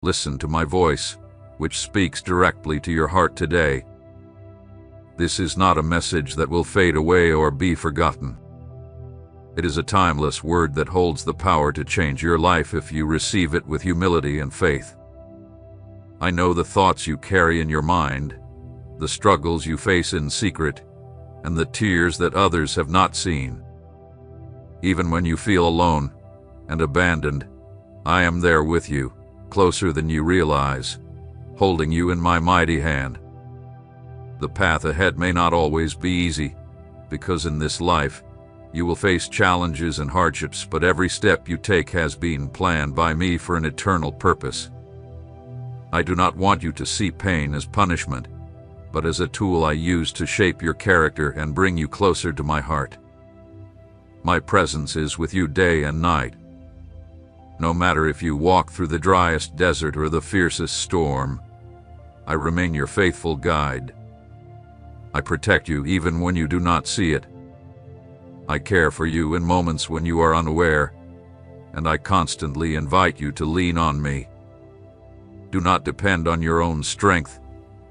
Listen to my voice, which speaks directly to your heart today. This is not a message that will fade away or be forgotten. It is a timeless word that holds the power to change your life if you receive it with humility and faith. I know the thoughts you carry in your mind, the struggles you face in secret, and the tears that others have not seen. Even when you feel alone and abandoned, I am there with you, closer than you realize, holding you in my mighty hand. The path ahead may not always be easy, because in this life, you will face challenges and hardships, but every step you take has been planned by me for an eternal purpose. I do not want you to see pain as punishment, but as a tool I use to shape your character and bring you closer to my heart. My presence is with you day and night. No matter if you walk through the driest desert or the fiercest storm, I remain your faithful guide. I protect you even when you do not see it. I care for you in moments when you are unaware, and I constantly invite you to lean on me. Do not depend on your own strength,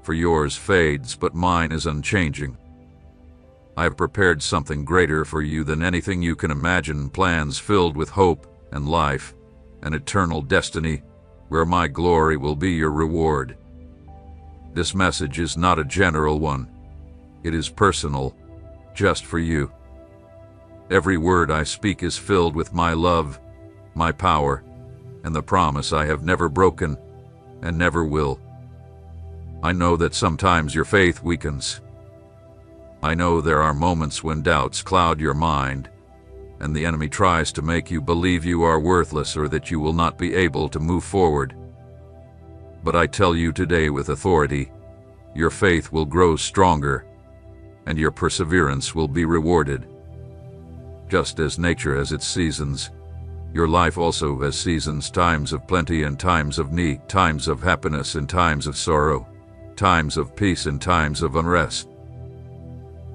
for yours fades, but mine is unchanging. I have prepared something greater for you than anything you can imagine, plans filled with hope and life, an eternal destiny where my glory will be your reward. This message is not a general one. It is personal, just for you. Every word I speak is filled with my love, my power, and the promise I have never broken and never will. I know that sometimes your faith weakens. I know there are moments when doubts cloud your mind, and the enemy tries to make you believe you are worthless or that you will not be able to move forward. But I tell you today with authority, your faith will grow stronger, and your perseverance will be rewarded. Just as nature has its seasons, your life also has seasons, times of plenty and times of need, times of happiness and times of sorrow, times of peace and times of unrest.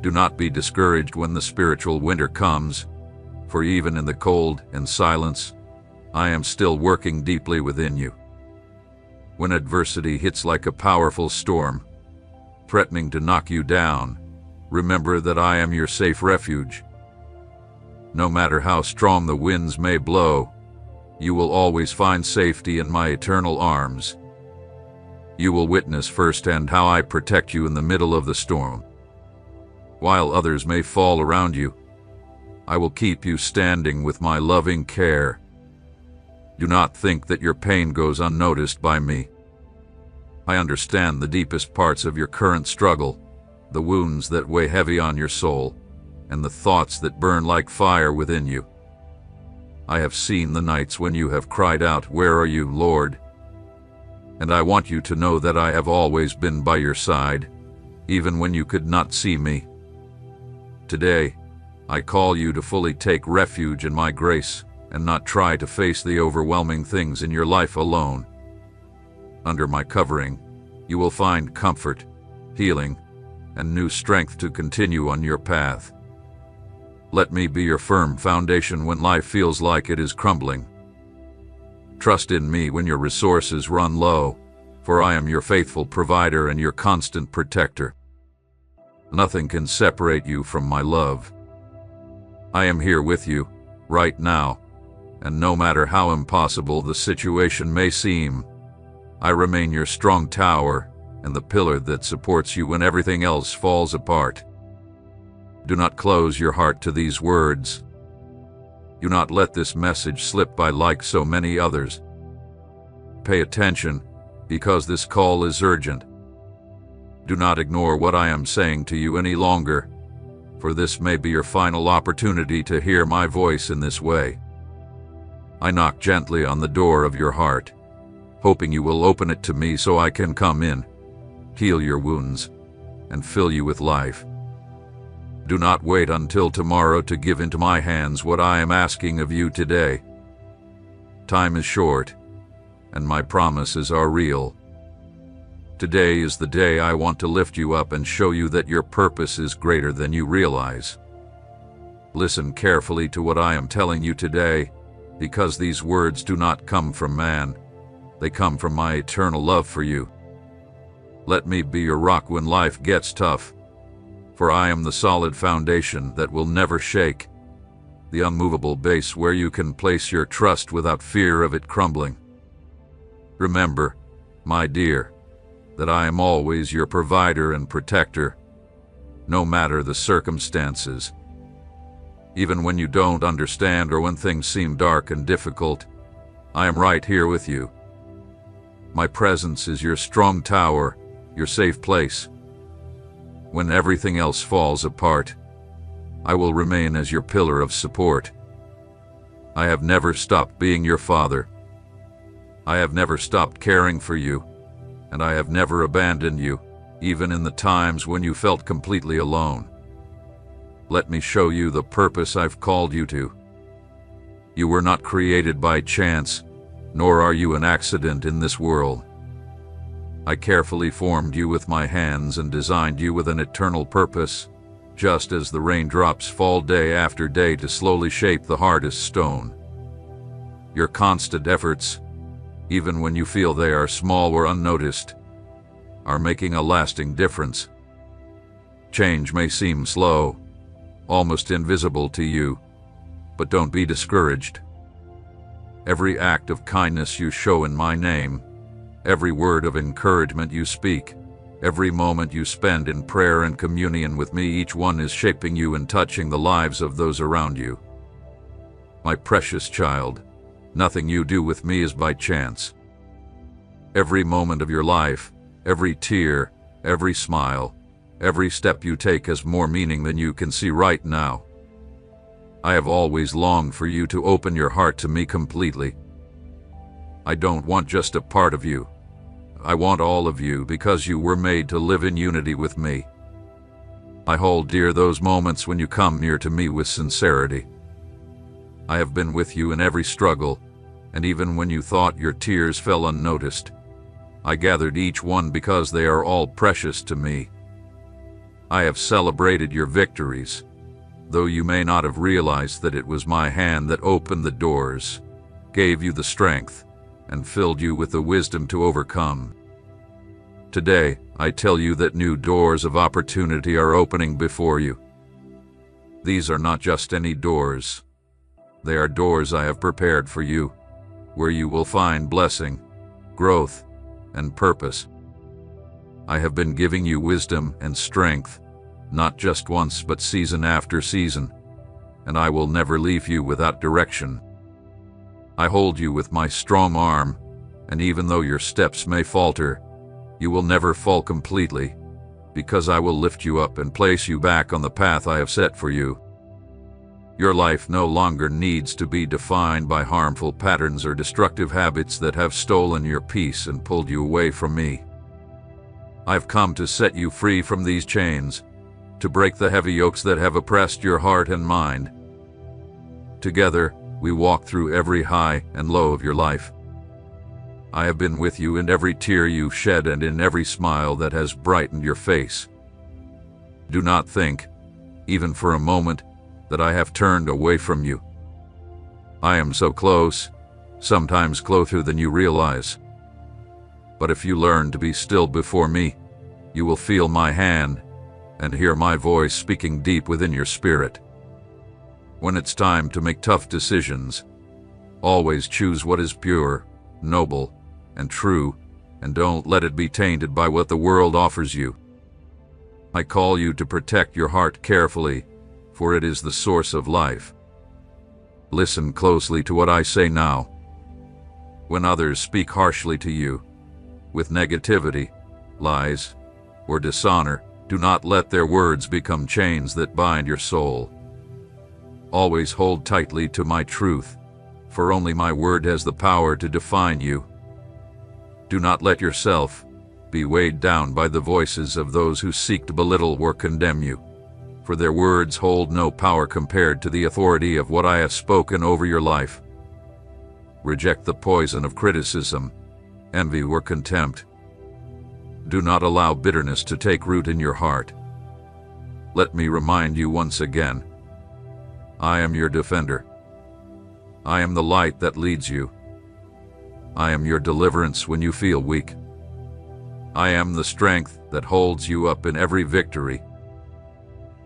Do not be discouraged when the spiritual winter comes, for even in the cold and silence, I am still working deeply within you. When adversity hits like a powerful storm, threatening to knock you down, remember that I am your safe refuge. No matter how strong the winds may blow, you will always find safety in my eternal arms. You will witness firsthand how I protect you in the middle of the storm. While others may fall around you, I will keep you standing with my loving care. Do not think that your pain goes unnoticed by me. I understand the deepest parts of your current struggle, the wounds that weigh heavy on your soul, and the thoughts that burn like fire within you. I have seen the nights when you have cried out, "Where are you, Lord?" And I want you to know that I have always been by your side, even when you could not see me. Today, I call you to fully take refuge in my grace and not try to face the overwhelming things in your life alone. Under my covering, you will find comfort, healing, and new strength to continue on your path. Let me be your firm foundation when life feels like it is crumbling. Trust in me when your resources run low, for I am your faithful provider and your constant protector. Nothing can separate you from my love. I am here with you, right now, and no matter how impossible the situation may seem, I remain your strong tower and the pillar that supports you when everything else falls apart. Do not close your heart to these words. Do not let this message slip by like so many others. Pay attention, because this call is urgent. Do not ignore what I am saying to you any longer, for this may be your final opportunity to hear my voice in this way. I knock gently on the door of your heart, hoping you will open it to me so I can come in, heal your wounds, and fill you with life. Do not wait until tomorrow to give into my hands what I am asking of you today. Time is short, and my promises are real. Today is the day I want to lift you up and show you that your purpose is greater than you realize. Listen carefully to what I am telling you today, because these words do not come from man, They come from my eternal love for you. Let me be your rock when life gets tough, for I am the solid foundation that will never shake, the unmovable base where you can place your trust without fear of it crumbling. Remember, my dear, that I am always your provider and protector, no matter the circumstances. Even when you don't understand or when things seem dark and difficult, I am right here with you. My presence is your strong tower, your safe place. When everything else falls apart, I will remain as your pillar of support. I have never stopped being your father. I have never stopped caring for you, and I have never abandoned you, even in the times when you felt completely alone. Let me show you the purpose I've called you to. You were not created by chance, nor are you an accident in this world. I carefully formed you with my hands and designed you with an eternal purpose, just as the raindrops fall day after day to slowly shape the hardest stone. Your constant efforts, even when you feel they are small or unnoticed, are making a lasting difference. Change may seem slow, almost invisible to you, but don't be discouraged. Every act of kindness you show in my name, every word of encouragement you speak, every moment you spend in prayer and communion with me, each one is shaping you and touching the lives of those around you. My precious child, nothing you do with me is by chance. Every moment of your life, every tear, every smile, every step you take has more meaning than you can see right now. I have always longed for you to open your heart to me completely. I don't want just a part of you. I want all of you because you were made to live in unity with me. I hold dear those moments when you come near to me with sincerity. I have been with you in every struggle, and even when you thought your tears fell unnoticed, I gathered each one because they are all precious to me. I have celebrated your victories, though you may not have realized that it was my hand that opened the doors, gave you the strength, and filled you with the wisdom to overcome. Today, I tell you that new doors of opportunity are opening before you. These are not just any doors. They are doors I have prepared for you, where you will find blessing, growth, and purpose. I have been giving you wisdom and strength, not just once but season after season, and I will never leave you without direction. I hold you with my strong arm, and even though your steps may falter, you will never fall completely, because I will lift you up and place you back on the path I have set for you. Your life no longer needs to be defined by harmful patterns or destructive habits that have stolen your peace and pulled you away from me. I've come to set you free from these chains, to break the heavy yokes that have oppressed your heart and mind. Together, we walk through every high and low of your life. I have been with you in every tear you've shed and in every smile that has brightened your face. Do not think, even for a moment, that I have turned away from you. I am so close, sometimes closer than you realize. But if you learn to be still before me, you will feel my hand and hear my voice speaking deep within your spirit. When it's time to make tough decisions, always choose what is pure, noble, and true, and don't let it be tainted by what the world offers you. I call you to protect your heart carefully, for it is the source of life. Listen closely to what I say now. When others speak harshly to you, with negativity, lies, or dishonor, do not let their words become chains that bind your soul. Always hold tightly to my truth, for only my word has the power to define you. Do not let yourself be weighed down by the voices of those who seek to belittle or condemn you, for their words hold no power compared to the authority of what I have spoken over your life. Reject the poison of criticism, envy, or contempt. Do not allow bitterness to take root in your heart. Let me remind you once again, I am your defender. I am the light that leads you. I am your deliverance when you feel weak. I am the strength that holds you up in every victory.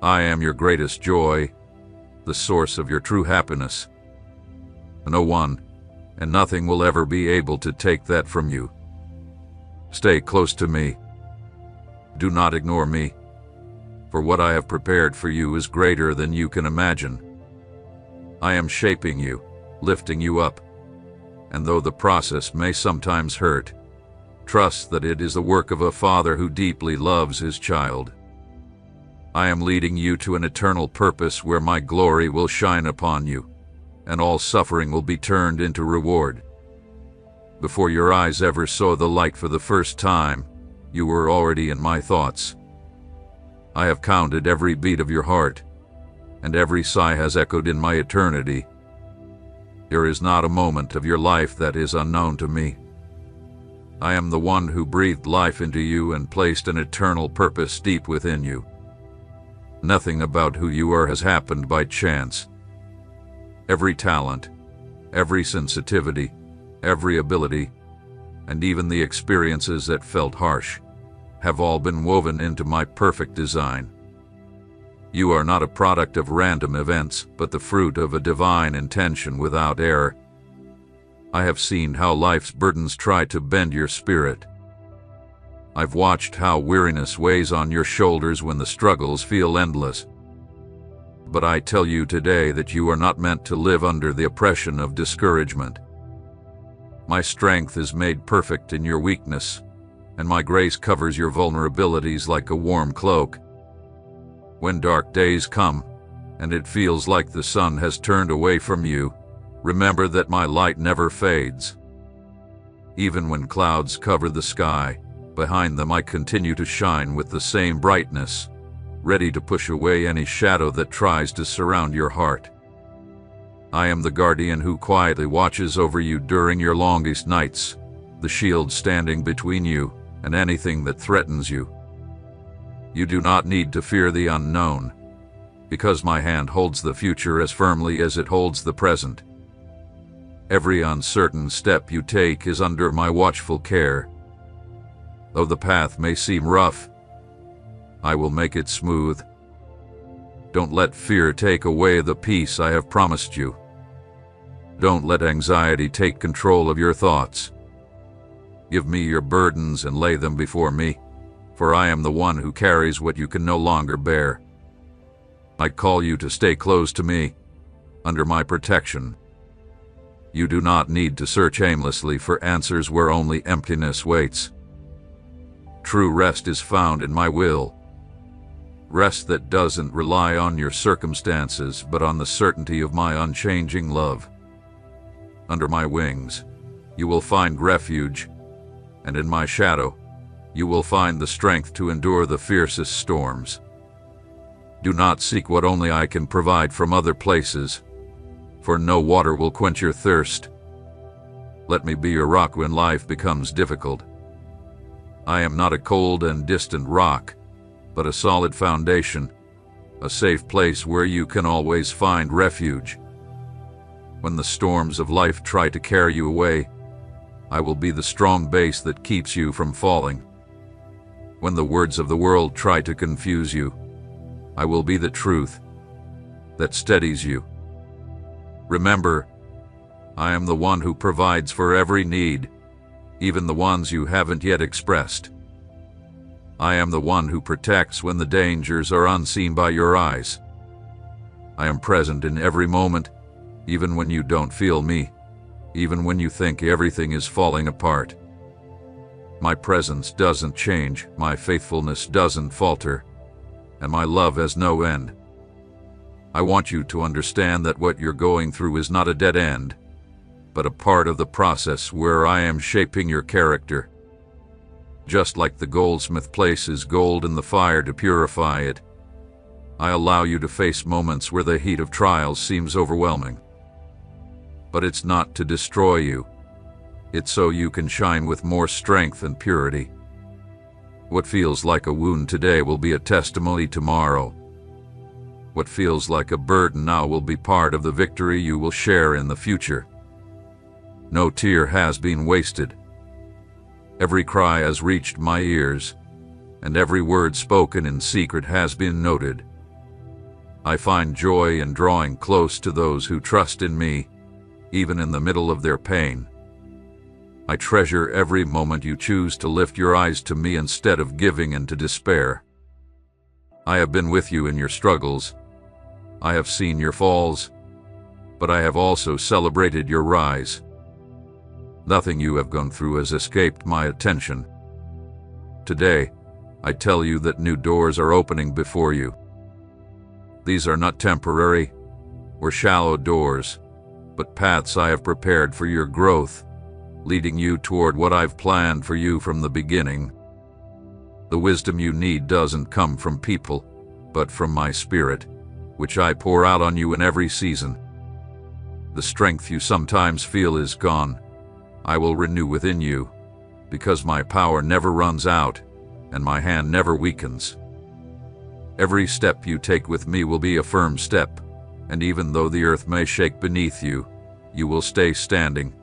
I am your greatest joy, the source of your true happiness. No one and nothing will ever be able to take that from you. Stay close to me. Do not ignore me, for what I have prepared for you is greater than you can imagine. I am shaping you, lifting you up, and though the process may sometimes hurt, trust that it is the work of a Father who deeply loves his child. I am leading you to an eternal purpose where my glory will shine upon you, and all suffering will be turned into reward. Before your eyes ever saw the light for the first time, you were already in my thoughts. I have counted every beat of your heart, and every sigh has echoed in my eternity. There is not a moment of your life that is unknown to me. I am the one who breathed life into you and placed an eternal purpose deep within you. Nothing about who you are has happened by chance. Every talent, every sensitivity, every ability, and even the experiences that felt harsh, have all been woven into my perfect design. You are not a product of random events, but the fruit of a divine intention without error. I have seen how life's burdens try to bend your spirit. I've watched how weariness weighs on your shoulders when the struggles feel endless. But I tell you today that you are not meant to live under the oppression of discouragement. My strength is made perfect in your weakness, and my grace covers your vulnerabilities like a warm cloak. When dark days come, and it feels like the sun has turned away from you, remember that my light never fades. Even when clouds cover the sky, behind them I continue to shine with the same brightness, ready to push away any shadow that tries to surround your heart. I am the guardian who quietly watches over you during your longest nights, the shield standing between you and anything that threatens you. You do not need to fear the unknown, because my hand holds the future as firmly as it holds the present. Every uncertain step you take is under my watchful care. Though the path may seem rough, I will make it smooth. Don't let fear take away the peace I have promised you. Don't let anxiety take control of your thoughts. Give me your burdens and lay them before me, for I am the one who carries what you can no longer bear. I call you to stay close to me, under my protection. You do not need to search aimlessly for answers where only emptiness waits. True rest is found in my will. Rest that doesn't rely on your circumstances, but on the certainty of my unchanging love. Under my wings, you will find refuge, and in my shadow, you will find the strength to endure the fiercest storms. Do not seek what only I can provide from other places, for no water will quench your thirst. Let me be your rock when life becomes difficult. I am not a cold and distant rock, but a solid foundation, a safe place where you can always find refuge. When the storms of life try to carry you away, I will be the strong base that keeps you from falling. When the words of the world try to confuse you, I will be the truth that steadies you. Remember, I am the one who provides for every need, even the ones you haven't yet expressed. I am the one who protects when the dangers are unseen by your eyes. I am present in every moment, even when you don't feel me, even when you think everything is falling apart. My presence doesn't change, my faithfulness doesn't falter, and my love has no end. I want you to understand that what you're going through is not a dead end, but a part of the process where I am shaping your character. Just like the goldsmith places gold in the fire to purify it, I allow you to face moments where the heat of trials seems overwhelming. But it's not to destroy you. It's so you can shine with more strength and purity. What feels like a wound today will be a testimony tomorrow. What feels like a burden now will be part of the victory you will share in the future. No tear has been wasted. Every cry has reached my ears, and every word spoken in secret has been noted. I find joy in drawing close to those who trust in me, even in the middle of their pain. I treasure every moment you choose to lift your eyes to me instead of giving into despair. I have been with you in your struggles. I have seen your falls, but I have also celebrated your rise. Nothing you have gone through has escaped my attention. Today, I tell you that new doors are opening before you. These are not temporary or shallow doors, but paths I have prepared for your growth, leading you toward what I've planned for you from the beginning. The wisdom you need doesn't come from people, but from my Spirit, which I pour out on you in every season. The strength you sometimes feel is gone. I will renew within you, because my power never runs out, and my hand never weakens. Every step you take with me will be a firm step, and even though the earth may shake beneath you, you will stay standing,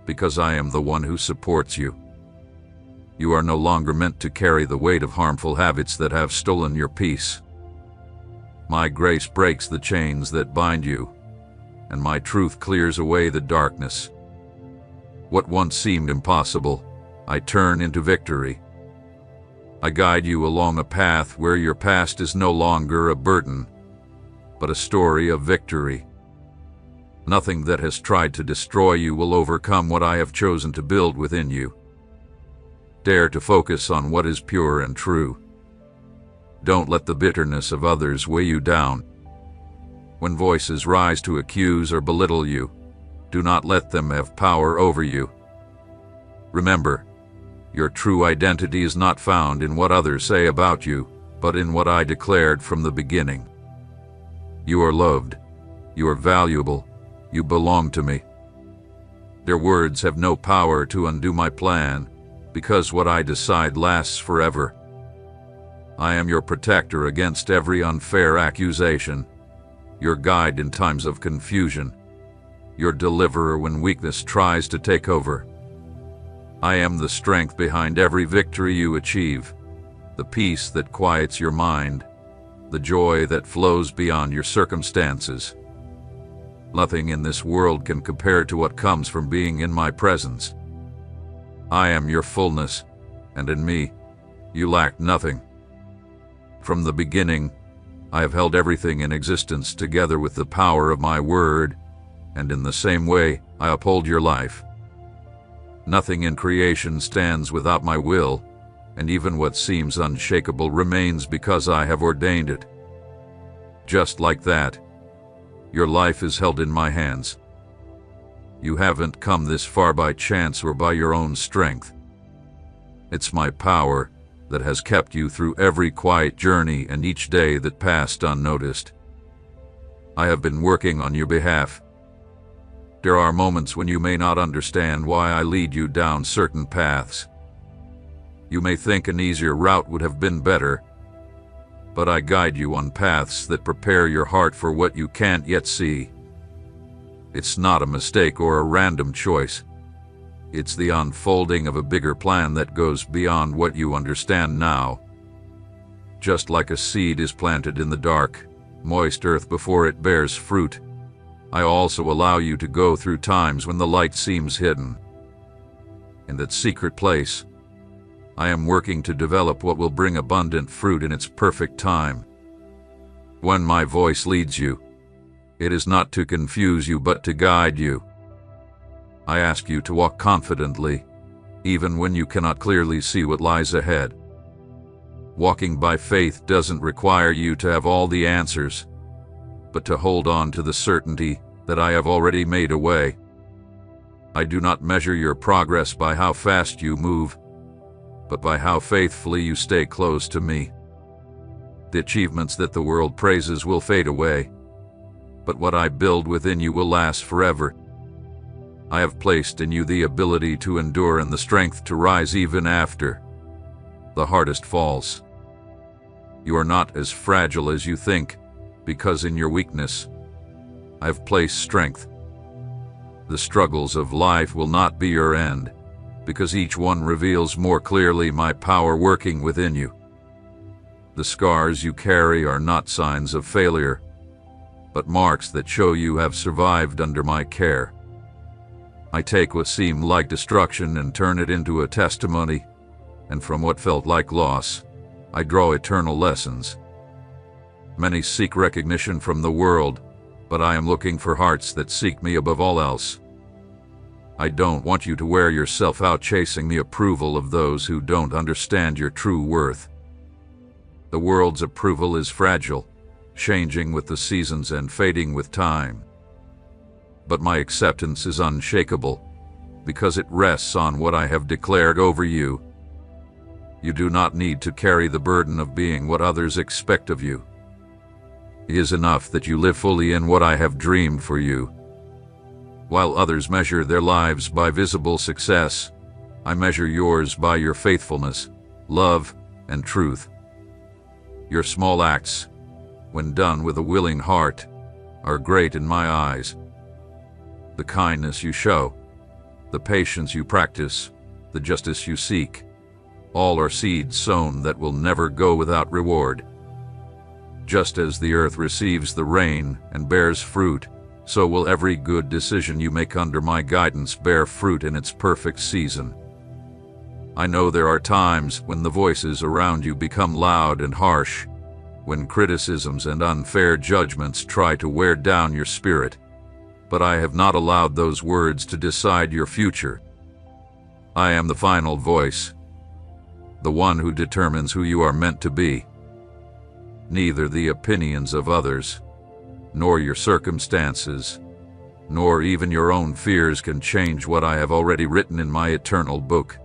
because I am the one who supports you. You are no longer meant to carry the weight of harmful habits that have stolen your peace. My grace breaks the chains that bind you, and my truth clears away the darkness. What once seemed impossible, I turn into victory. I guide you along a path where your past is no longer a burden, but a story of victory. Nothing that has tried to destroy you will overcome what I have chosen to build within you. Dare to focus on what is pure and true. Don't let the bitterness of others weigh you down. When voices rise to accuse or belittle you, do not let them have power over you. Remember, your true identity is not found in what others say about you, but in what I declared from the beginning. You are loved. You are valuable. You belong to me. Their words have no power to undo my plan, because what I decide lasts forever. I am your protector against every unfair accusation, your guide in times of confusion, your deliverer when weakness tries to take over. I am the strength behind every victory you achieve, the peace that quiets your mind, the joy that flows beyond your circumstances. Nothing in this world can compare to what comes from being in my presence. I am your fullness, and in me, you lack nothing. From the beginning, I have held everything in existence together with the power of my word, and in the same way, I uphold your life. Nothing in creation stands without my will, and even what seems unshakable remains because I have ordained it. Just like that, your life is held in my hands. You haven't come this far by chance or by your own strength. It's my power that has kept you through every quiet journey and each day that passed unnoticed. I have been working on your behalf. There are moments when you may not understand why I lead you down certain paths. You may think an easier route would have been better, but I guide you on paths that prepare your heart for what you can't yet see. It's not a mistake or a random choice. It's the unfolding of a bigger plan that goes beyond what you understand now. Just like a seed is planted in the dark, moist earth before it bears fruit, I also allow you to go through times when the light seems hidden. In that secret place, I am working to develop what will bring abundant fruit in its perfect time. When my voice leads you, it is not to confuse you but to guide you. I ask you to walk confidently, even when you cannot clearly see what lies ahead. Walking by faith doesn't require you to have all the answers, but to hold on to the certainty that I have already made a way. I do not measure your progress by how fast you move, but by how faithfully you stay close to me. The achievements that the world praises will fade away, but what I build within you will last forever. I have placed in you the ability to endure and the strength to rise even after the hardest falls. You are not as fragile as you think, because in your weakness, I have placed strength. The struggles of life will not be your end, because each one reveals more clearly my power working within you. The scars you carry are not signs of failure, but marks that show you have survived under my care. I take what seemed like destruction and turn it into a testimony, and from what felt like loss, I draw eternal lessons. Many seek recognition from the world, but I am looking for hearts that seek me above all else. I don't want you to wear yourself out chasing the approval of those who don't understand your true worth. The world's approval is fragile, changing with the seasons and fading with time. But my acceptance is unshakable, because it rests on what I have declared over you. You do not need to carry the burden of being what others expect of you. It is enough that you live fully in what I have dreamed for you. While others measure their lives by visible success, I measure yours by your faithfulness, love, and truth. Your small acts, when done with a willing heart, are great in my eyes. The kindness you show, the patience you practice, the justice you seek, all are seeds sown that will never go without reward. Just as the earth receives the rain and bears fruit, so will every good decision you make under my guidance bear fruit in its perfect season. I know there are times when the voices around you become loud and harsh, when criticisms and unfair judgments try to wear down your spirit, but I have not allowed those words to decide your future. I am the final voice, the one who determines who you are meant to be. Neither the opinions of others, nor your circumstances, nor even your own fears can change what I have already written in my eternal book.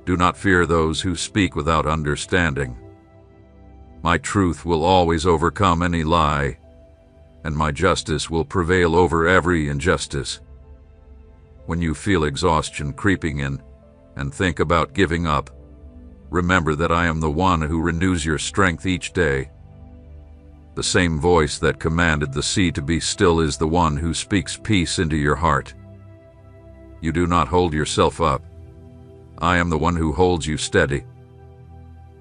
Do not fear those who speak without understanding. My truth will always overcome any lie, and my justice will prevail over every injustice. When you feel exhaustion creeping in and think about giving up, remember that I am the one who renews your strength each day. The same voice that commanded the sea to be still is the one who speaks peace into your heart. You do not hold yourself up. I am the one who holds you steady.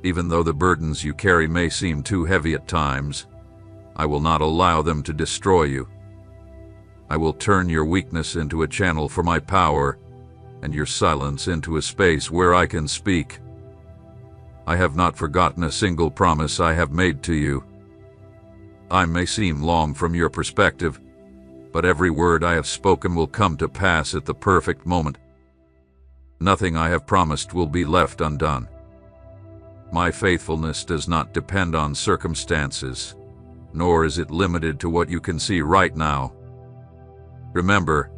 Even though the burdens you carry may seem too heavy at times, I will not allow them to destroy you. I will turn your weakness into a channel for my power, and your silence into a space where I can speak. I have not forgotten a single promise I have made to you. Time may seem long from your perspective, but every word I have spoken will come to pass at the perfect moment. Nothing I have promised will be left undone. My faithfulness does not depend on circumstances, nor is it limited to what you can see right now. Remember,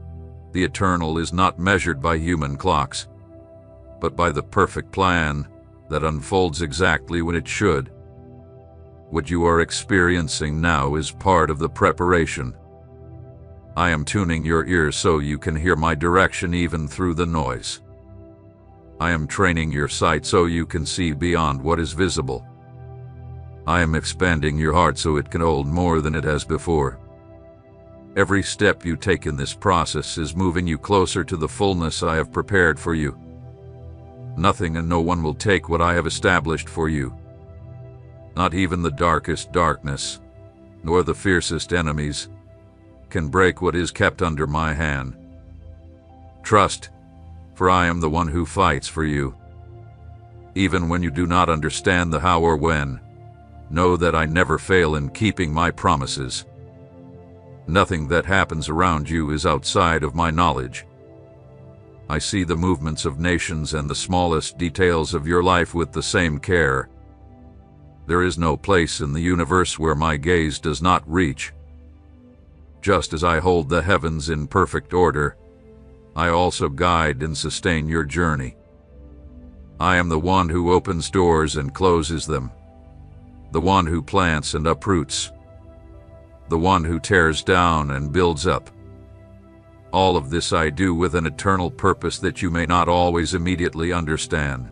the eternal is not measured by human clocks, but by the perfect plan that unfolds exactly when it should. What you are experiencing now is part of the preparation. I am tuning your ears so you can hear my direction even through the noise. I am training your sight so you can see beyond what is visible. I am expanding your heart so it can hold more than it has before. Every step you take in this process is moving you closer to the fullness I have prepared for you. Nothing and no one will take what I have established for you. Not even the darkest darkness, nor the fiercest enemies, can break what is kept under my hand. Trust, for I am the one who fights for you. Even when you do not understand the how or when, know that I never fail in keeping my promises. Nothing that happens around you is outside of my knowledge. I see the movements of nations and the smallest details of your life with the same care. There is no place in the universe where my gaze does not reach. Just as I hold the heavens in perfect order, I also guide and sustain your journey. I am the one who opens doors and closes them, the one who plants and uproots, the one who tears down and builds up. All of this I do with an eternal purpose that you may not always immediately understand.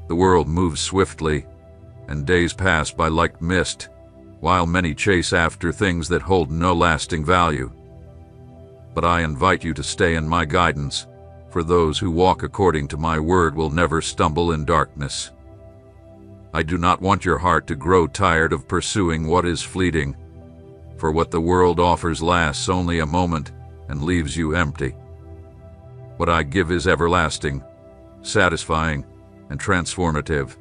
The world moves swiftly, and days pass by like mist, while many chase after things that hold no lasting value. But I invite you to stay in my guidance, for those who walk according to my word will never stumble in darkness. I do not want your heart to grow tired of pursuing what is fleeting, for what the world offers lasts only a moment and leaves you empty. What I give is everlasting, satisfying, and transformative.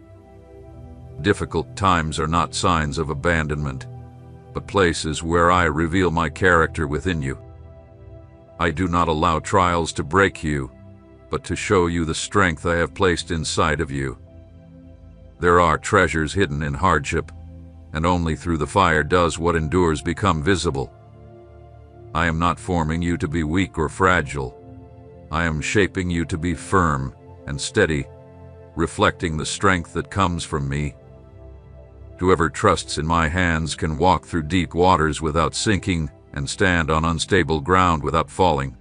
Difficult times are not signs of abandonment, but places where I reveal my character within you. I do not allow trials to break you, but to show you the strength I have placed inside of you. There are treasures hidden in hardship, and only through the fire does what endures become visible. I am not forming you to be weak or fragile. I am shaping you to be firm and steady, reflecting the strength that comes from me. Whoever trusts in my hands can walk through deep waters without sinking and stand on unstable ground without falling.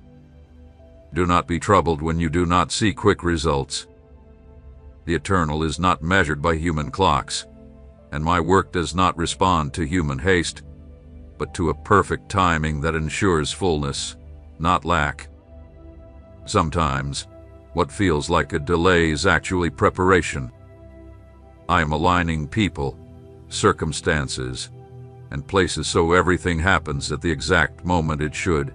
Do not be troubled when you do not see quick results. The eternal is not measured by human clocks, and my work does not respond to human haste, but to a perfect timing that ensures fullness, not lack. Sometimes, what feels like a delay is actually preparation. I am aligning people, circumstances, and places so everything happens at the exact moment it should.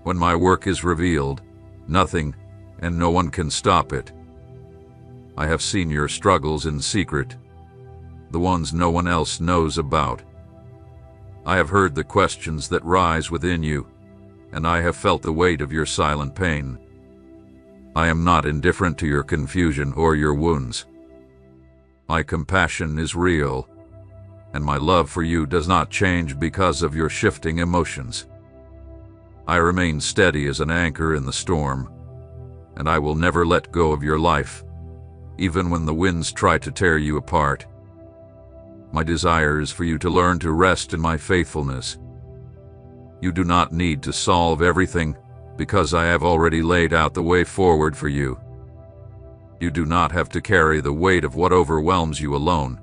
When my work is revealed, nothing and no one can stop it. I have seen your struggles in secret, the ones no one else knows about. I have heard the questions that rise within you, and I have felt the weight of your silent pain. I am not indifferent to your confusion or your wounds. My compassion is real, and my love for you does not change because of your shifting emotions. I remain steady as an anchor in the storm, and I will never let go of your life, even when the winds try to tear you apart. My desire is for you to learn to rest in my faithfulness. You do not need to solve everything, because I have already laid out the way forward for you. You do not have to carry the weight of what overwhelms you alone,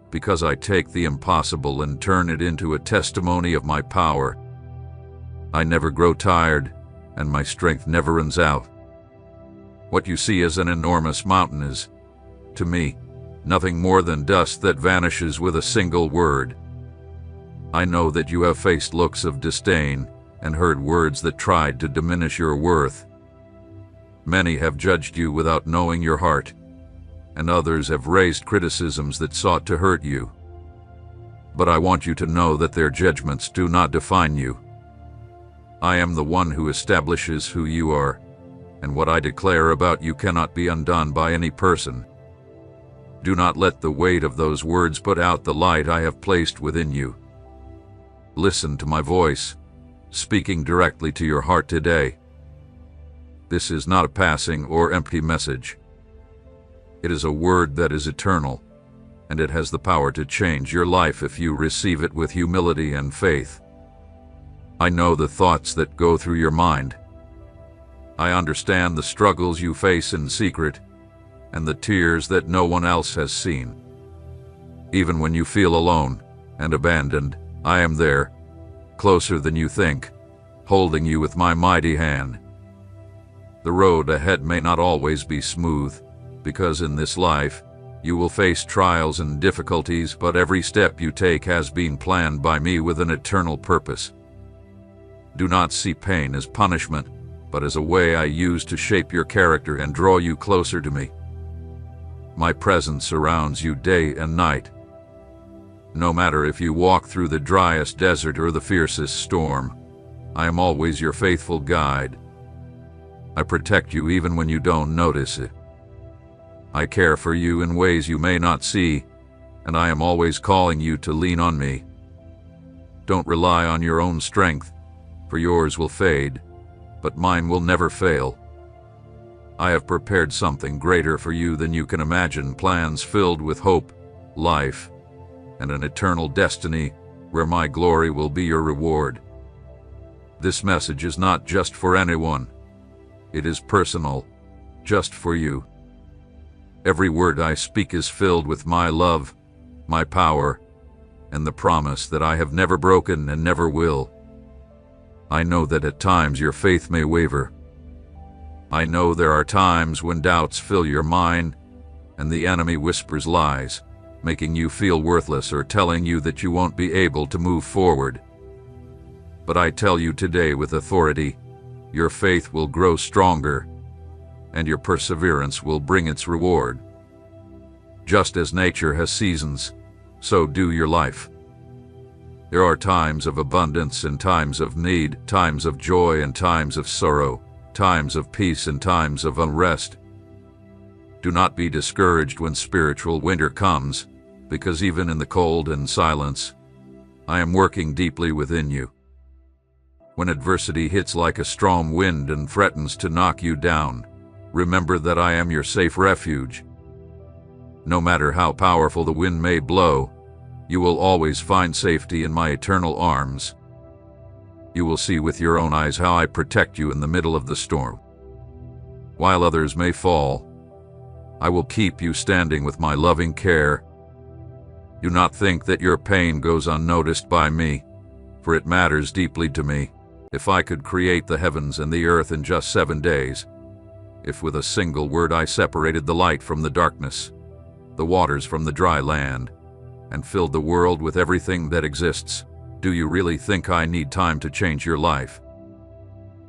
because I take the impossible and turn it into a testimony of my power. I never grow tired, and my strength never runs out. What you see as an enormous mountain is, to me, nothing more than dust that vanishes with a single word. I know that you have faced looks of disdain and heard words that tried to diminish your worth. Many have judged you without knowing your heart, and others have raised criticisms that sought to hurt you. But I want you to know that their judgments do not define you. I am the one who establishes who you are, and what I declare about you cannot be undone by any person. Do not let the weight of those words put out the light I have placed within you. Listen to my voice, speaking directly to your heart today. This is not a passing or empty message. It is a word that is eternal, and it has the power to change your life if you receive it with humility and faith. I know the thoughts that go through your mind. I understand the struggles you face in secret, and the tears that no one else has seen. Even when you feel alone and abandoned, I am there, closer than you think, holding you with my mighty hand. The road ahead may not always be smooth, because in this life, you will face trials and difficulties, but every step you take has been planned by me with an eternal purpose. Do not see pain as punishment, but as a way I use to shape your character and draw you closer to me. My presence surrounds you day and night. No matter if you walk through the driest desert or the fiercest storm, I am always your faithful guide. I protect you even when you don't notice it. I care for you in ways you may not see, and I am always calling you to lean on me. Don't rely on your own strength, for yours will fade, but mine will never fail. I have prepared something greater for you than you can imagine, plans filled with hope, life, and an eternal destiny where my glory will be your reward. This message is not just for anyone. It is personal, just for you. Every word I speak is filled with my love, my power, and the promise that I have never broken and never will. I know that at times your faith may waver. I know there are times when doubts fill your mind and the enemy whispers lies, making you feel worthless or telling you that you won't be able to move forward. But I tell you today with authority, your faith will grow stronger and your perseverance will bring its reward. Just as nature has seasons, so do your life. There are times of abundance and times of need, times of joy and times of sorrow, times of peace and times of unrest. Do not be discouraged when spiritual winter comes, because even in the cold and silence, I am working deeply within you. When adversity hits like a strong wind and threatens to knock you down, remember that I am your safe refuge. No matter how powerful the wind may blow, you will always find safety in my eternal arms. You will see with your own eyes how I protect you in the middle of the storm. While others may fall, I will keep you standing with my loving care. Do not think that your pain goes unnoticed by me, for it matters deeply to me. If I could create the heavens and the earth in just 7 days, if with a single word I separated the light from the darkness, the waters from the dry land, and filled the world with everything that exists, do you really think I need time to change your life?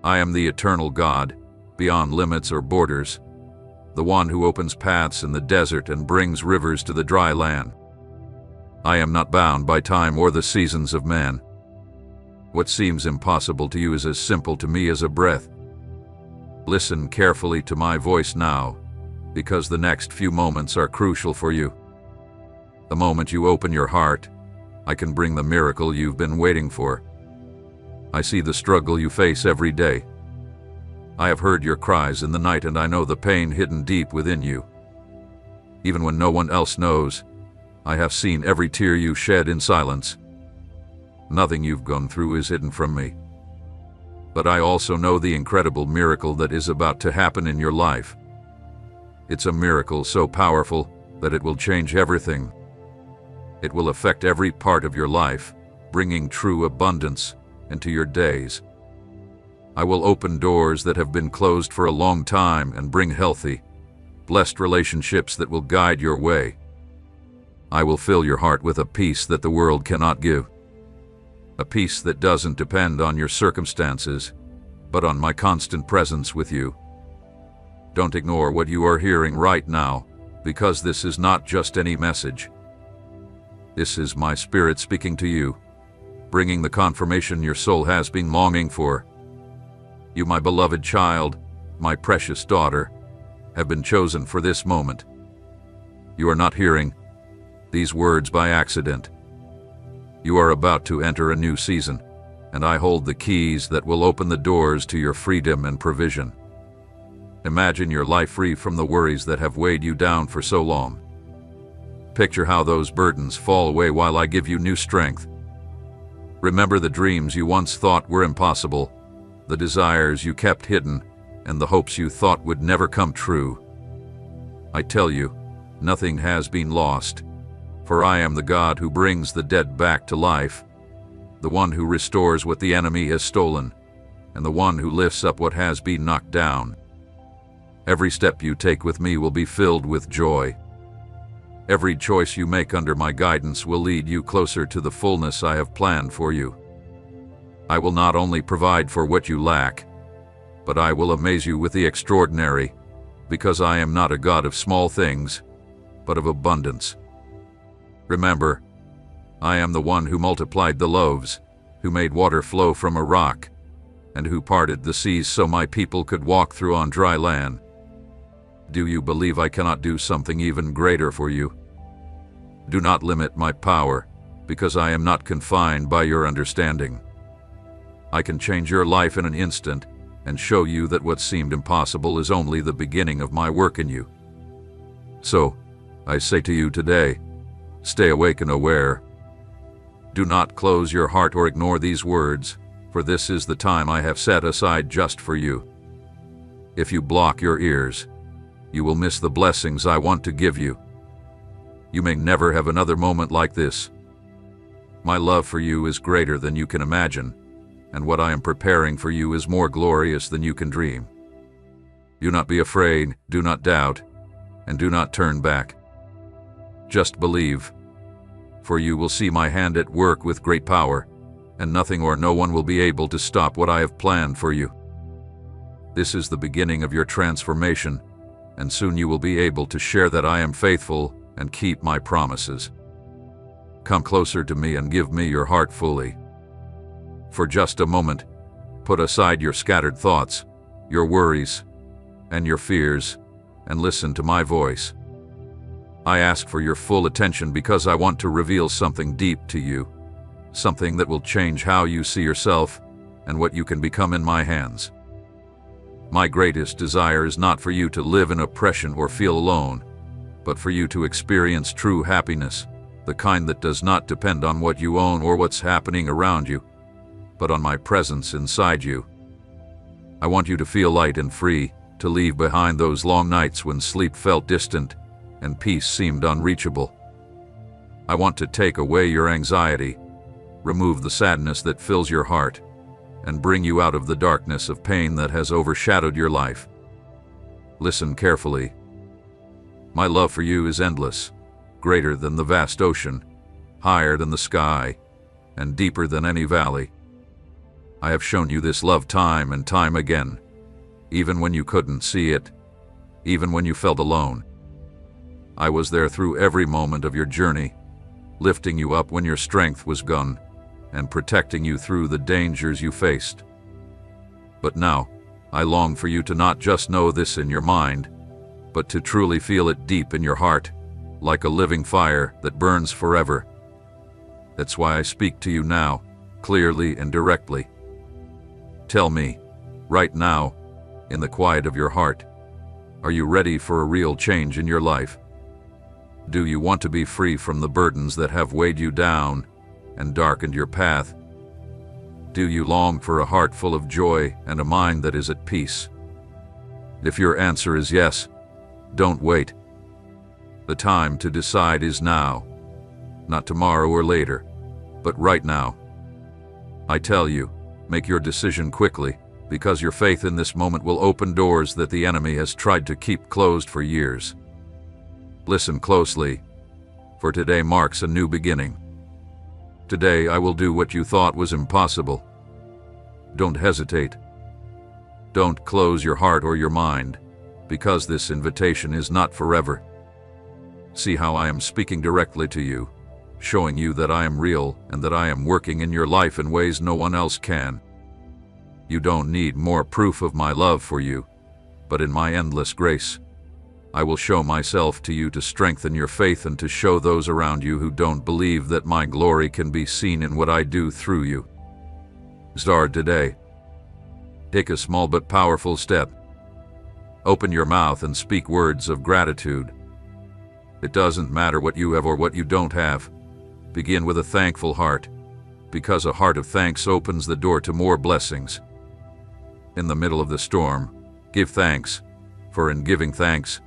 I am the eternal God, beyond limits or borders, the one who opens paths in the desert and brings rivers to the dry land. I am not bound by time or the seasons of man. What seems impossible to you is as simple to me as a breath. Listen carefully to my voice now, because the next few moments are crucial for you. The moment you open your heart, I can bring the miracle you've been waiting for. I see the struggle you face every day. I have heard your cries in the night and I know the pain hidden deep within you. Even when no one else knows, I have seen every tear you shed in silence. Nothing you've gone through is hidden from me. But I also know the incredible miracle that is about to happen in your life. It's a miracle so powerful that it will change everything. It will affect every part of your life, bringing true abundance into your days. I will open doors that have been closed for a long time and bring healthy, blessed relationships that will guide your way. I will fill your heart with a peace that the world cannot give. A peace that doesn't depend on your circumstances, but on my constant presence with you. Don't ignore what you are hearing right now, because this is not just any message. This is my Spirit speaking to you, bringing the confirmation your soul has been longing for. You, my beloved child, my precious daughter, have been chosen for this moment. You are not hearing these words by accident. You are about to enter a new season, and I hold the keys that will open the doors to your freedom and provision. Imagine your life free from the worries that have weighed you down for so long. Picture how those burdens fall away while I give you new strength. Remember the dreams you once thought were impossible, the desires you kept hidden, and the hopes you thought would never come true. I tell you, nothing has been lost, for I am the God who brings the dead back to life, the one who restores what the enemy has stolen, and the one who lifts up what has been knocked down. Every step you take with me will be filled with joy. Every choice you make under my guidance will lead you closer to the fullness I have planned for you. I will not only provide for what you lack, but I will amaze you with the extraordinary, because I am not a God of small things, but of abundance. Remember, I am the one who multiplied the loaves, who made water flow from a rock, and who parted the seas so my people could walk through on dry land. Do you believe I cannot do something even greater for you? Do not limit my power, because I am not confined by your understanding. I can change your life in an instant and show you that what seemed impossible is only the beginning of my work in you. So, I say to you today, stay awake and aware. Do not close your heart or ignore these words, for this is the time I have set aside just for you. If you block your ears, you will miss the blessings I want to give you. You may never have another moment like this. My love for you is greater than you can imagine, and what I am preparing for you is more glorious than you can dream. Do not be afraid, do not doubt, and do not turn back. Just believe, for you will see my hand at work with great power, and nothing or no one will be able to stop what I have planned for you. This is the beginning of your transformation, and soon you will be able to share that I am faithful and keep my promises. Come closer to me and give me your heart fully. For just a moment, put aside your scattered thoughts, your worries, and your fears, and listen to my voice. I ask for your full attention because I want to reveal something deep to you, something that will change how you see yourself and what you can become in my hands. My greatest desire is not for you to live in oppression or feel alone, but for you to experience true happiness, the kind that does not depend on what you own or what's happening around you, but on my presence inside you. I want you to feel light and free, to leave behind those long nights when sleep felt distant and peace seemed unreachable. I want to take away your anxiety, remove the sadness that fills your heart, and bring you out of the darkness of pain that has overshadowed your life. Listen carefully. My love for you is endless, greater than the vast ocean, higher than the sky, and deeper than any valley. I have shown you this love time and time again, even when you couldn't see it, even when you felt alone. I was there through every moment of your journey, lifting you up when your strength was gone, and protecting you through the dangers you faced. But now, I long for you to not just know this in your mind, but to truly feel it deep in your heart, like a living fire that burns forever. That's why I speak to you now, clearly and directly. Tell me, right now, in the quiet of your heart, are you ready for a real change in your life? Do you want to be free from the burdens that have weighed you down and darkened your path? Do you long for a heart full of joy and a mind that is at peace? If your answer is yes, don't wait. The time to decide is now, not tomorrow or later, but right now. I tell you, make your decision quickly, because your faith in this moment will open doors that the enemy has tried to keep closed for years. Listen closely, for today marks a new beginning. Today I will do what you thought was impossible. Don't hesitate. Don't close your heart or your mind, because this invitation is not forever. See how I am speaking directly to you, showing you that I am real and that I am working in your life in ways no one else can. You don't need more proof of my love for you, but in my endless grace, I will show myself to you to strengthen your faith and to show those around you who don't believe that my glory can be seen in what I do through you. Start today. Take a small but powerful step. Open your mouth and speak words of gratitude. It doesn't matter what you have or what you don't have. Begin with a thankful heart, because a heart of thanks opens the door to more blessings. In the middle of the storm, give thanks, for in giving thanks,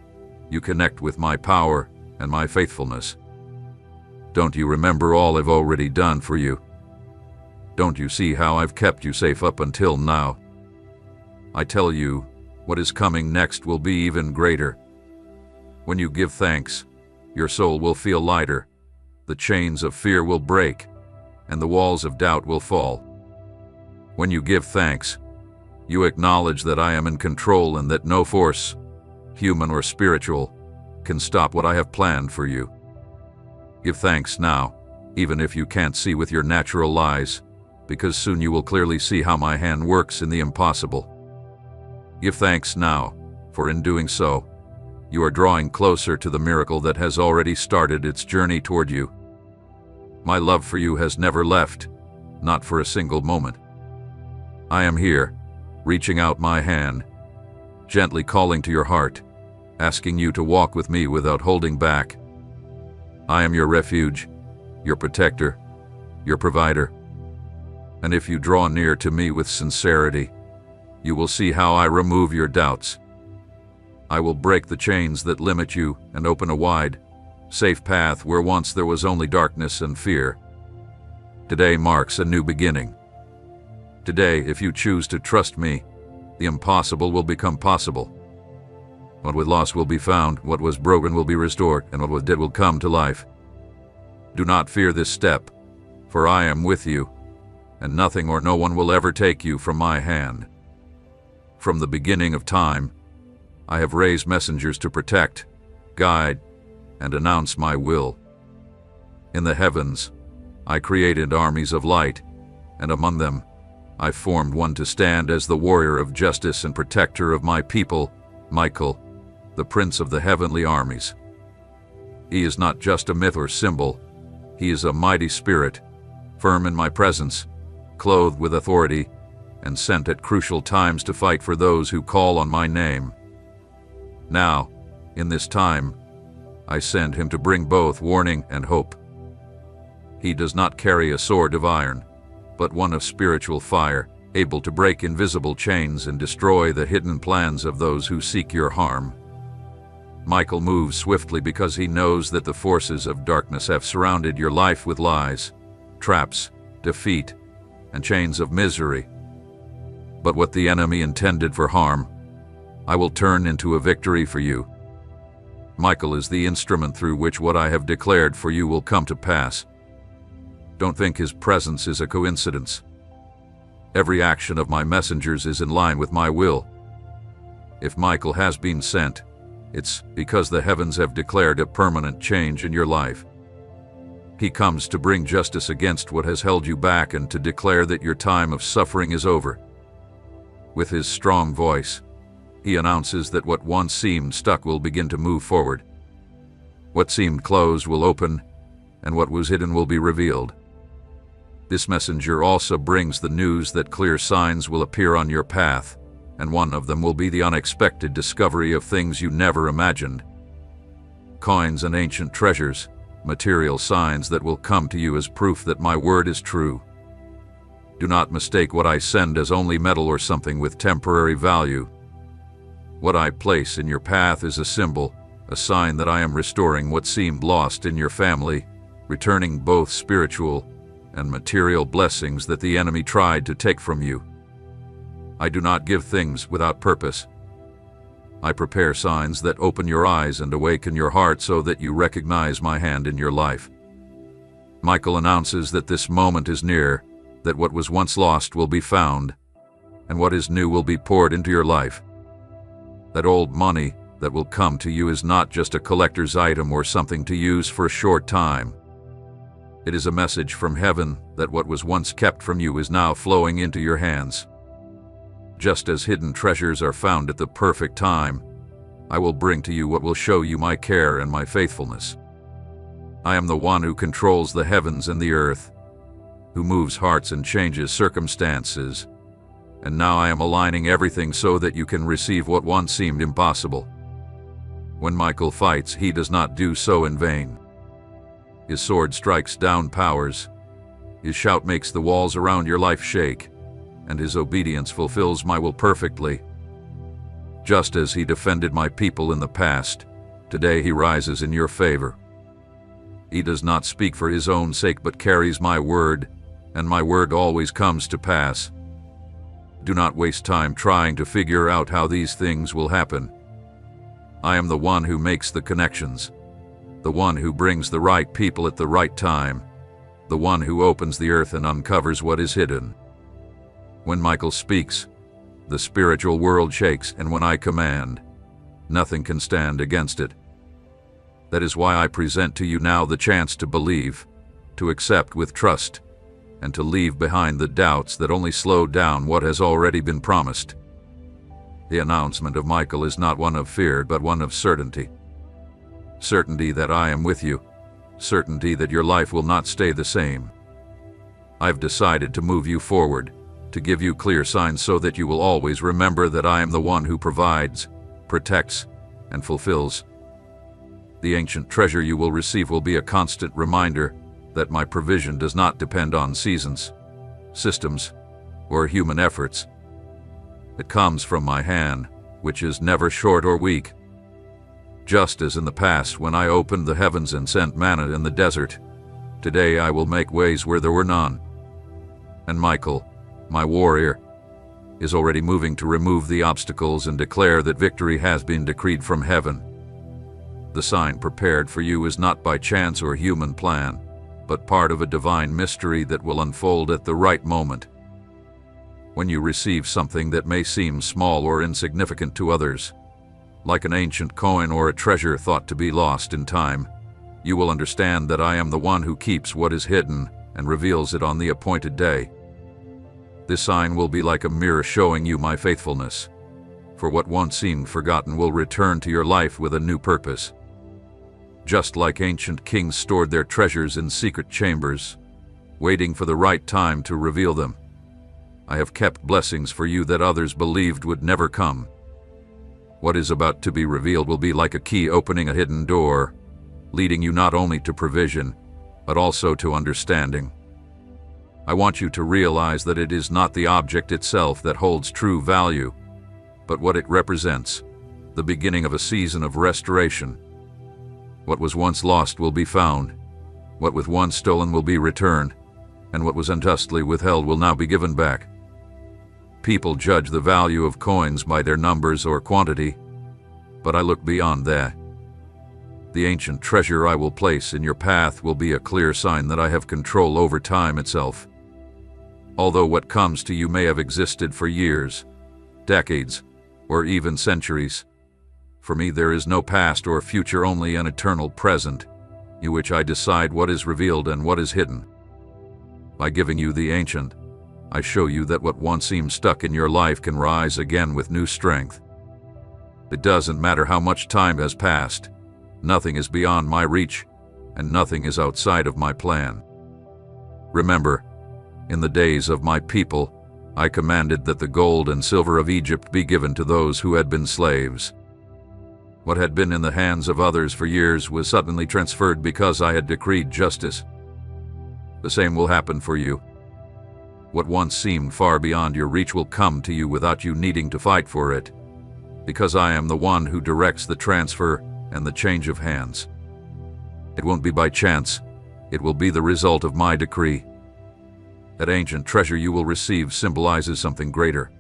you connect with my power and my faithfulness. Don't you remember all I've already done for you? Don't you see how I've kept you safe up until now? I tell you, what is coming next will be even greater. When you give thanks, your soul will feel lighter, the chains of fear will break, and the walls of doubt will fall. When you give thanks, you acknowledge that I am in control and that no force, human or spiritual, can stop what I have planned for you. Give thanks now, even if you can't see with your natural eyes, because soon you will clearly see how my hand works in the impossible. Give thanks now, for in doing so, you are drawing closer to the miracle that has already started its journey toward you. My love for you has never left, not for a single moment. I am here, reaching out my hand, gently calling to your heart, asking you to walk with me without holding back. I am your refuge, your protector, your provider. And if you draw near to me with sincerity, you will see how I remove your doubts. I will break the chains that limit you and open a wide, safe path where once there was only darkness and fear. Today marks a new beginning. Today, if you choose to trust me, the impossible will become possible. What was lost will be found, what was broken will be restored, and what was dead will come to life. Do not fear this step, for I am with you, and nothing or no one will ever take you from my hand. From the beginning of time, I have raised messengers to protect, guide, and announce my will. In the heavens, I created armies of light, and among them, I formed one to stand as the warrior of justice and protector of my people, Michael, the prince of the heavenly armies. He is not just a myth or symbol. He is a mighty spirit, firm in my presence, clothed with authority, and sent at crucial times to fight for those who call on my name. Now, in this time, I send him to bring both warning and hope. He does not carry a sword of iron, but one of spiritual fire, able to break invisible chains and destroy the hidden plans of those who seek your harm. Michael moves swiftly because he knows that the forces of darkness have surrounded your life with lies, traps, defeat, and chains of misery. But what the enemy intended for harm, I will turn into a victory for you. Michael is the instrument through which what I have declared for you will come to pass. Don't think his presence is a coincidence. Every action of my messengers is in line with my will. If Michael has been sent, it's because the heavens have declared a permanent change in your life. He comes to bring justice against what has held you back and to declare that your time of suffering is over. With his strong voice, he announces that what once seemed stuck will begin to move forward. What seemed closed will open, and what was hidden will be revealed. This messenger also brings the news that clear signs will appear on your path, and one of them will be the unexpected discovery of things you never imagined. Coins and ancient treasures, material signs that will come to you as proof that my word is true. Do not mistake what I send as only metal or something with temporary value. What I place in your path is a symbol, a sign that I am restoring what seemed lost in your family, returning both spiritual and material blessings that the enemy tried to take from you. I do not give things without purpose. I prepare signs that open your eyes and awaken your heart so that you recognize my hand in your life. Michael announces that this moment is near, that what was once lost will be found, and what is new will be poured into your life. That old money that will come to you is not just a collector's item or something to use for a short time. It is a message from heaven that what was once kept from you is now flowing into your hands. Just as hidden treasures are found at the perfect time, I will bring to you what will show you my care and my faithfulness. I am the one who controls the heavens and the earth, who moves hearts and changes circumstances, and now I am aligning everything so that you can receive what once seemed impossible. When Michael fights, he does not do so in vain. His sword strikes down powers, his shout makes the walls around your life shake, and his obedience fulfills my will perfectly. Just as he defended my people in the past, today he rises in your favor. He does not speak for his own sake but carries my word, and my word always comes to pass. Do not waste time trying to figure out how these things will happen. I am the one who makes the connections, the one who brings the right people at the right time, the one who opens the earth and uncovers what is hidden. When Michael speaks, the spiritual world shakes, and when I command, nothing can stand against it. That is why I present to you now the chance to believe, to accept with trust, and to leave behind the doubts that only slow down what has already been promised. The announcement of Michael is not one of fear, but one of certainty. Certainty that I am with you, certainty that your life will not stay the same. I've decided to move you forward, to give you clear signs so that you will always remember that I am the one who provides, protects, and fulfills. The ancient treasure you will receive will be a constant reminder that my provision does not depend on seasons, systems, or human efforts. It comes from my hand, which is never short or weak. Just as in the past when I opened the heavens and sent manna in the desert, today I will make ways where there were none. And Michael, my warrior, is already moving to remove the obstacles and declare that victory has been decreed from heaven. The sign prepared for you is not by chance or human plan, but part of a divine mystery that will unfold at the right moment. When you receive something that may seem small or insignificant to others, like an ancient coin or a treasure thought to be lost in time, you will understand that I am the one who keeps what is hidden and reveals it on the appointed day. This sign will be like a mirror showing you my faithfulness, for what once seemed forgotten will return to your life with a new purpose. Just like ancient kings stored their treasures in secret chambers, waiting for the right time to reveal them, I have kept blessings for you that others believed would never come. What is about to be revealed will be like a key opening a hidden door, leading you not only to provision, but also to understanding. I want you to realize that it is not the object itself that holds true value, but what it represents, the beginning of a season of restoration. What was once lost will be found, what was once stolen will be returned, and what was unjustly withheld will now be given back. People judge the value of coins by their numbers or quantity, but I look beyond that. The ancient treasure I will place in your path will be a clear sign that I have control over time itself. Although what comes to you may have existed for years, decades, or even centuries, for me there is no past or future, only an eternal present, in which I decide what is revealed and what is hidden. By giving you the ancient, I show you that what once seemed stuck in your life can rise again with new strength. It doesn't matter how much time has passed, nothing is beyond my reach, and nothing is outside of my plan. Remember, in the days of my people, I commanded that the gold and silver of Egypt be given to those who had been slaves. What had been in the hands of others for years was suddenly transferred because I had decreed justice. The same will happen for you. What once seemed far beyond your reach will come to you without you needing to fight for it, because I am the one who directs the transfer and the change of hands. It won't be by chance, it will be the result of my decree. That ancient treasure you will receive symbolizes something greater.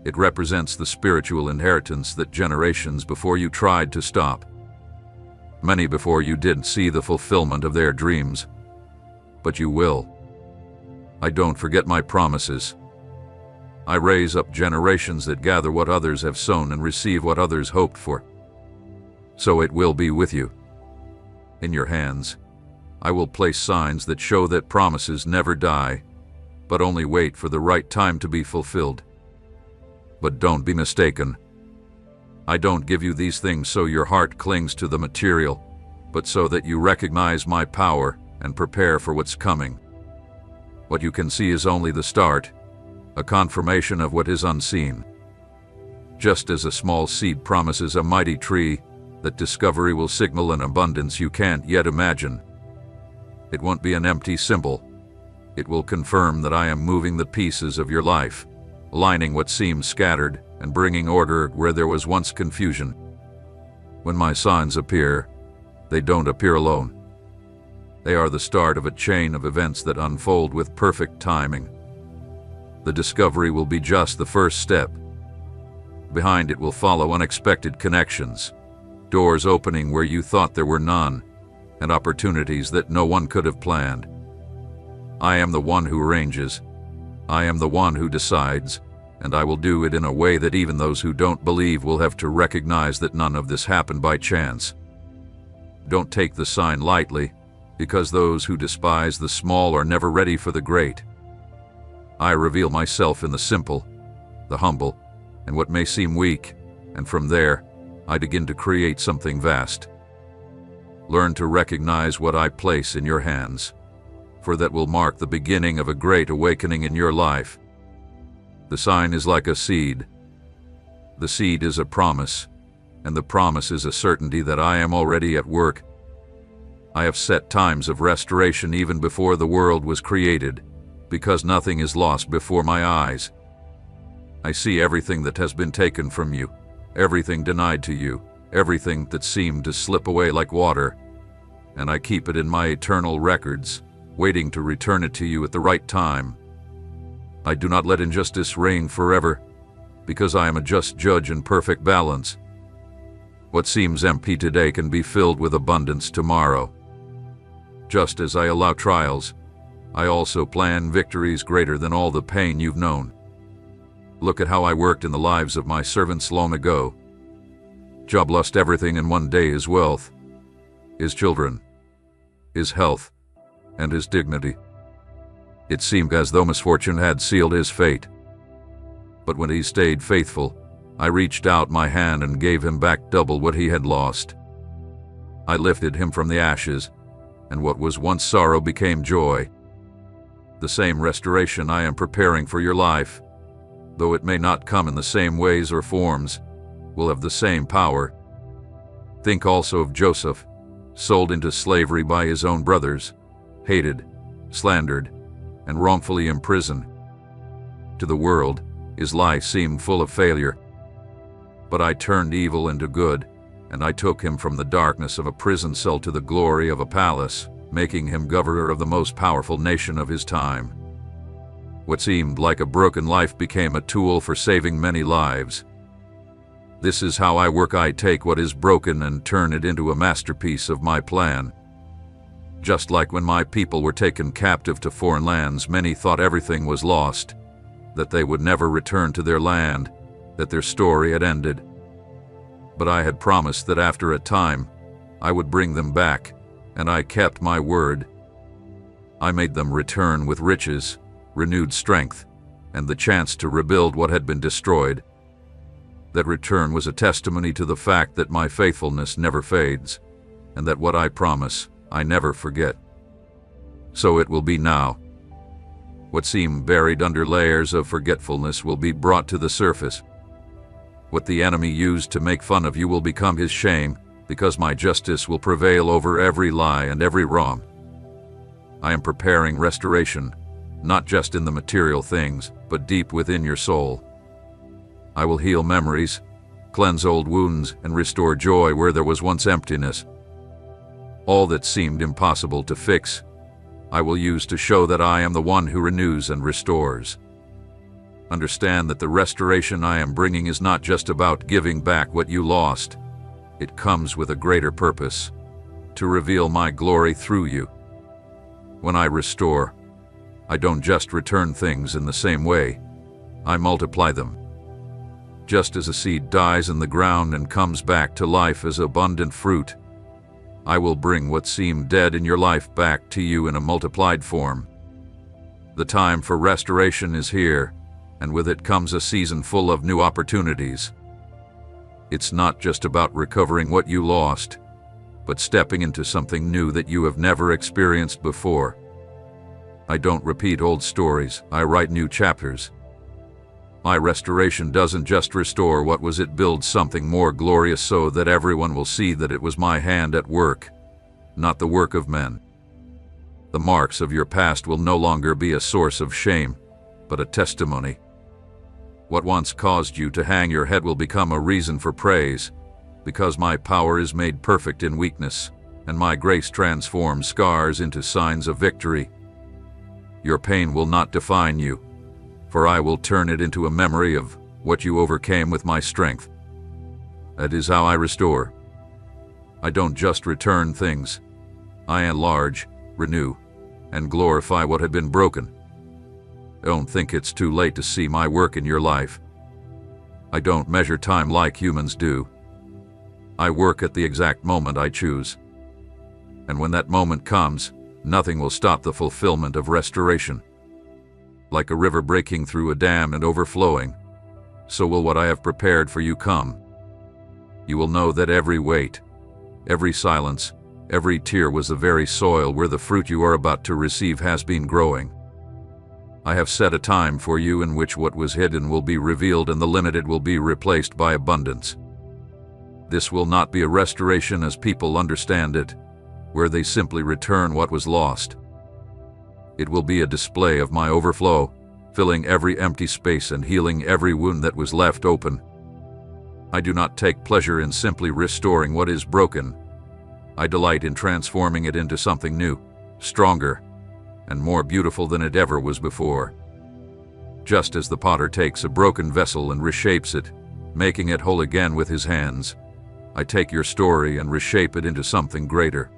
It represents the spiritual inheritance that generations before you tried to stop. Many before you didn't see the fulfillment of their dreams, but you will. I don't forget my promises. I raise up generations that gather what others have sown and receive what others hoped for. So it will be with you. In your hands, I will place signs that show that promises never die, but only wait for the right time to be fulfilled. But don't be mistaken. I don't give you these things so your heart clings to the material, but so that you recognize my power and prepare for what's coming. What you can see is only the start, a confirmation of what is unseen. Just as a small seed promises a mighty tree, that discovery will signal an abundance you can't yet imagine. It won't be an empty symbol. It will confirm that I am moving the pieces of your life, aligning what seems scattered and bringing order where there was once confusion. When my signs appear, they don't appear alone. They are the start of a chain of events that unfold with perfect timing. The discovery will be just the first step. Behind it will follow unexpected connections, doors opening where you thought there were none, and opportunities that no one could have planned. I am the one who arranges. I am the one who decides, and I will do it in a way that even those who don't believe will have to recognize that none of this happened by chance. Don't take the sign lightly, because those who despise the small are never ready for the great. I reveal myself in the simple, the humble, and what may seem weak, and from there, I begin to create something vast. Learn to recognize what I place in your hands, for that will mark the beginning of a great awakening in your life. The sign is like a seed. The seed is a promise, and the promise is a certainty that I am already at work. I have set times of restoration even before the world was created, because nothing is lost before my eyes. I see everything that has been taken from you, everything denied to you, everything that seemed to slip away like water, and I keep it in my eternal records, waiting to return it to you at the right time. I do not let injustice reign forever, because I am a just judge in perfect balance. What seems empty today can be filled with abundance tomorrow. Just as I allow trials, I also plan victories greater than all the pain you've known. Look at how I worked in the lives of my servants long ago. Job lost everything in one day: his wealth, his children, his health, and his dignity. It seemed as though misfortune had sealed his fate. But when he stayed faithful, I reached out my hand and gave him back double what he had lost. I lifted him from the ashes, and what was once sorrow became joy. The same restoration I am preparing for your life, though it may not come in the same ways or forms, will have the same power. Think also of Joseph, sold into slavery by his own brothers, hated, slandered, and wrongfully imprisoned. To the world, his life seemed full of failure. But I turned evil into good, and I took him from the darkness of a prison cell to the glory of a palace, making him governor of the most powerful nation of his time. What seemed like a broken life became a tool for saving many lives. This is how I work. I take what is broken and turn it into a masterpiece of my plan. Just like when my people were taken captive to foreign lands, many thought everything was lost, that they would never return to their land, that their story had ended. But I had promised that after a time, I would bring them back, and I kept my word. I made them return with riches, renewed strength, and the chance to rebuild what had been destroyed. That return was a testimony to the fact that my faithfulness never fades, and that what I promise, I never forget. So it will be now. What seemed buried under layers of forgetfulness will be brought to the surface. What the enemy used to make fun of you will become his shame, because my justice will prevail over every lie and every wrong. I am preparing restoration, not just in the material things, but deep within your soul. I will heal memories, cleanse old wounds, and restore joy where there was once emptiness. All that seemed impossible to fix, I will use to show that I am the one who renews and restores. Understand that the restoration I am bringing is not just about giving back what you lost. It comes with a greater purpose, to reveal my glory through you. When I restore, I don't just return things in the same way, I multiply them. Just as a seed dies in the ground and comes back to life as abundant fruit, I will bring what seemed dead in your life back to you in a multiplied form. The time for restoration is here, and with it comes a season full of new opportunities. It's not just about recovering what you lost, but stepping into something new that you have never experienced before. I don't repeat old stories, I write new chapters. My restoration doesn't just restore what was, it builds something more glorious so that everyone will see that it was my hand at work, not the work of men. The marks of your past will no longer be a source of shame, but a testimony. What once caused you to hang your head will become a reason for praise, because my power is made perfect in weakness, and my grace transforms scars into signs of victory. Your pain will not define you, for I will turn it into a memory of what you overcame with my strength. That is how I restore. I don't just return things. I enlarge, renew, and glorify what had been broken. Don't think it's too late to see my work in your life. I don't measure time like humans do. I work at the exact moment I choose. And when that moment comes, nothing will stop the fulfillment of restoration. Like a river breaking through a dam and overflowing, so will what I have prepared for you come. You will know that every wait, every silence, every tear was the very soil where the fruit you are about to receive has been growing. I have set a time for you in which what was hidden will be revealed and the limited will be replaced by abundance. This will not be a restoration as people understand it, where they simply return what was lost. It will be a display of my overflow, filling every empty space and healing every wound that was left open. I do not take pleasure in simply restoring what is broken. I delight in transforming it into something new, stronger, and more beautiful than it ever was before. Just as the potter takes a broken vessel and reshapes it, making it whole again with his hands, I take your story and reshape it into something greater.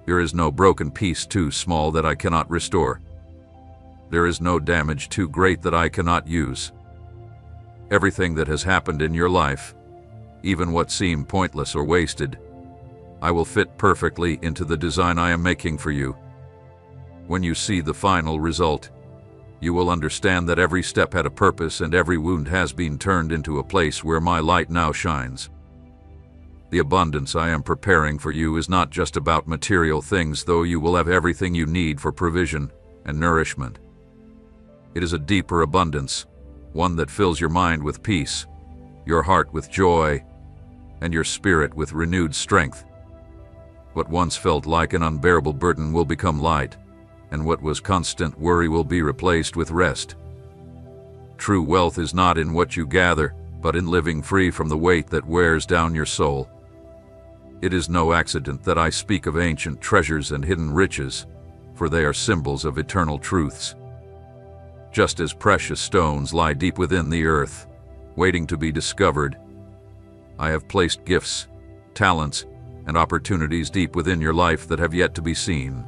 There is no broken piece too small that I cannot restore. There is no damage too great that I cannot use. Everything that has happened in your life, even what seemed pointless or wasted, I will fit perfectly into the design I am making for you. When you see the final result, you will understand that every step had a purpose and every wound has been turned into a place where my light now shines. The abundance I am preparing for you is not just about material things, though you will have everything you need for provision and nourishment. It is a deeper abundance, one that fills your mind with peace, your heart with joy, and your spirit with renewed strength. What once felt like an unbearable burden will become light, and what was constant worry will be replaced with rest. True wealth is not in what you gather, but in living free from the weight that wears down your soul. It is no accident that I speak of ancient treasures and hidden riches, for they are symbols of eternal truths. Just as precious stones lie deep within the earth, waiting to be discovered, I have placed gifts, talents, and opportunities deep within your life that have yet to be seen.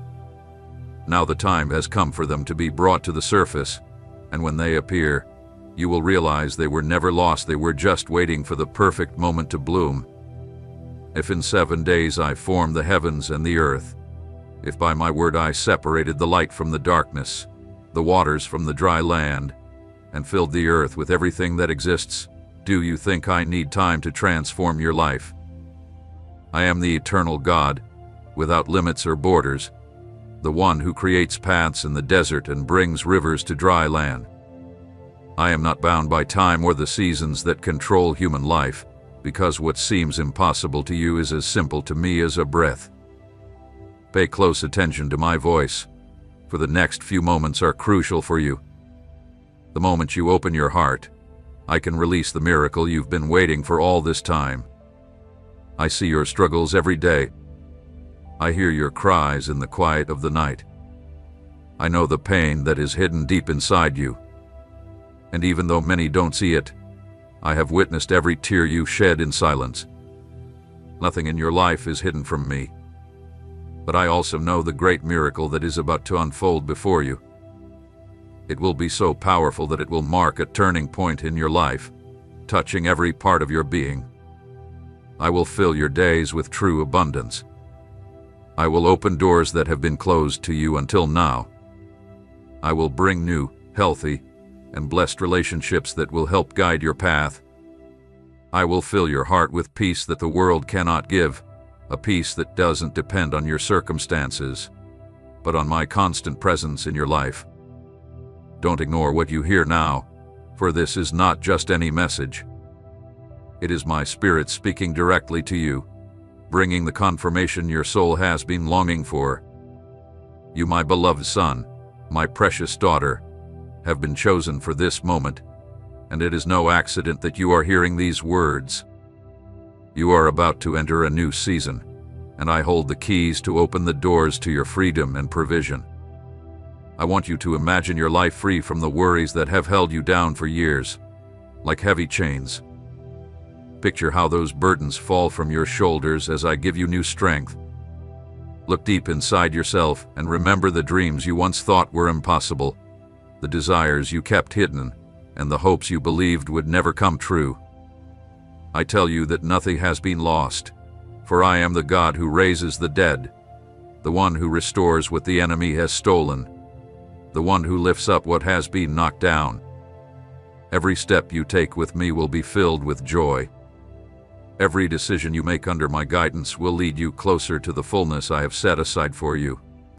Now the time has come for them to be brought to the surface, and when they appear, you will realize they were never lost, they were just waiting for the perfect moment to bloom. If in 7 days I formed the heavens and the earth, if by my word I separated the light from the darkness, the waters from the dry land, and filled the earth with everything that exists, do you think I need time to transform your life? I am the eternal God, without limits or borders, the one who creates paths in the desert and brings rivers to dry land. I am not bound by time or the seasons that control human life, because what seems impossible to you is as simple to me as a breath. Pay close attention to my voice, for the next few moments are crucial for you. The moment you open your heart, I can release the miracle you've been waiting for all this time. I see your struggles every day. I hear your cries in the quiet of the night. I know the pain that is hidden deep inside you. And even though many don't see it, I have witnessed every tear you shed in silence. Nothing in your life is hidden from me. But I also know the great miracle that is about to unfold before you. It will be so powerful that it will mark a turning point in your life, touching every part of your being. I will fill your days with true abundance. I will open doors that have been closed to you until now. I will bring new, healthy, and blessed relationships that will help guide your path. I will fill your heart with peace that the world cannot give, a peace that doesn't depend on your circumstances, but on my constant presence in your life. Don't ignore what you hear now, for this is not just any message. It is my Spirit speaking directly to you, bringing the confirmation your soul has been longing for. You, my beloved son, my precious daughter, have been chosen for this moment, and it is no accident that you are hearing these words. You are about to enter a new season, and I hold the keys to open the doors to your freedom and provision. I want you to imagine your life free from the worries that have held you down for years, like heavy chains. Picture how those burdens fall from your shoulders as I give you new strength. Look deep inside yourself and remember the dreams you once thought were impossible, the desires you kept hidden, and the hopes you believed would never come true. I tell you that nothing has been lost, for I am the God who raises the dead, the one who restores what the enemy has stolen, the one who lifts up what has been knocked down. Every step you take with me will be filled with joy. Every decision you make under my guidance will lead you closer to the fullness I have set aside for you.